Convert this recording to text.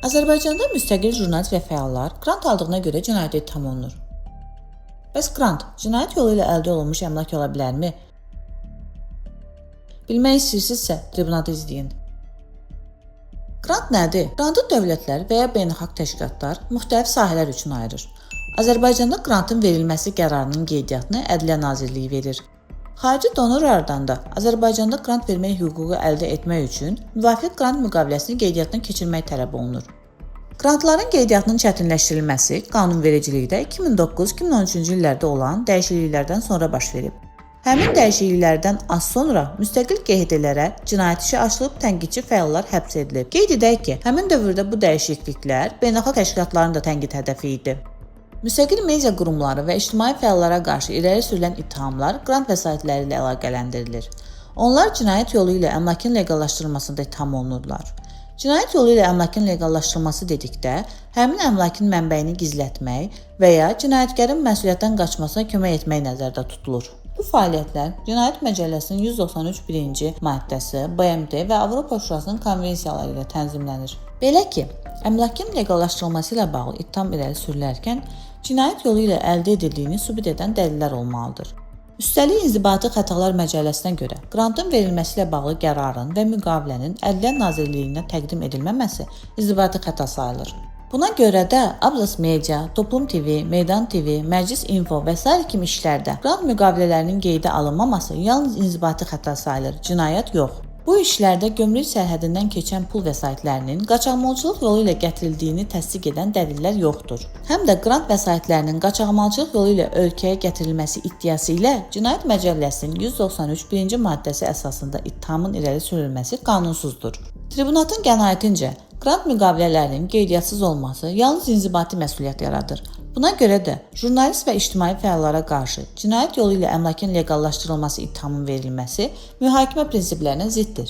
Azərbaycanda müstəqil jurnalist və fəallar qrant aldığına görə cinayət ittiham olunur. Bəs qrant cinayət yolu ilə əldə olunmuş əmlak ola bilərmi? Bilmək istəyirsinizsə, tribunatı izləyin. Qrant nədir? Qrantı dövlətlər və ya beynəlxalq təşkilatlar müxtəlif sahələr üçün ayırır. Azərbaycanda qrantın verilməsi qərarının qeydiyyatını Ədliyyə Nazirliyi verir. Xarici donorlardan da Azərbaycanda qrant vermək hüququ əldə etmək üçün müvafiq qrant müqaviləsini qeydiyyatdan keçirmək tələb olunur. Qrantların qeydiyyatının çətinləşdirilməsi qanunvericilikdə 2009-2013-cü illərdə olan dəyişikliklərdən sonra baş verib. Həmin dəyişikliklərdən az sonra müstəqil QHD-lərə cinayət işi açılıb tənqidçi fəallar həbs edilib. Qeyd edək ki, həmin dövrdə bu dəyişikliklər beynəlxalq təşkilatların da tənqid hədəfi idi. Müstəqil media qurumları və ictimai fəallara qarşı irəli sürülən ittihamlar qrant vəsaitləri ilə əlaqələndirilir. Onlar cinayət yolu ilə əmlakın leqallaşdırılmasında ittiham olunurlar. Cinayət yolu ilə əmlakın leqallaşdırılması dedikdə, həmin əmlakın mənbəyini gizlətmək və ya cinayətkarın məsuliyyətdən qaçmasına kömək etmək nəzərdə tutulur. Bu fəaliyyətlər Cinayət Məcəlləsinin 193-1-ci maddəsi, BMT və Avropa Şurasının konvensiyaları ilə tənzimlənir. Belə ki, əmlakın leqallaşdırılması ilə bağlı ittiham irəli sürülərkən cinayət yolu ilə əldə edildiyini sübut edən dəlillər olmalıdır. Üstəlik, İnzibati Xətalar Məcəlləsinə görə qrantın verilməsi ilə bağlı qərarın və müqavilənin Ədliyyə Nazirliyinə təqdim edilməməsi inzibati xəta sayılır. Buna görə də Abzas Media, Toplum TV, Meydan TV, Məclis Info və s. kimi işlərdə qrant müqavilələrinin qeydə alınmaması yalnız inzibati xəta sayılır, cinayət yox. Bu işlərdə gömrük sərhədindən keçən pul vəsaitlərinin qaçaqmalçılıq yolu ilə gətirildiyini təsdiq edən dəlillər yoxdur. Həm də qrant vəsaitlərinin qaçaqmalçılıq yolu ilə ölkəyə gətirilməsi iddiası ilə Cinayət Məcəlləsinin 193-1-ci maddəsi əsasında ittihamın irəli sürülməsi qanunsuzdur. Tribunatın qənaətincə, qrant müqavilələrinin qeydiyyatssız olması yalnız inzibati məsuliyyət yaradır. Buna görə də jurnalist və ictimai fəallara qarşı cinayət yolu ilə əmlakın leqallaşdırılması ittihamının verilməsi mühakimə prinsiplərinə ziddir.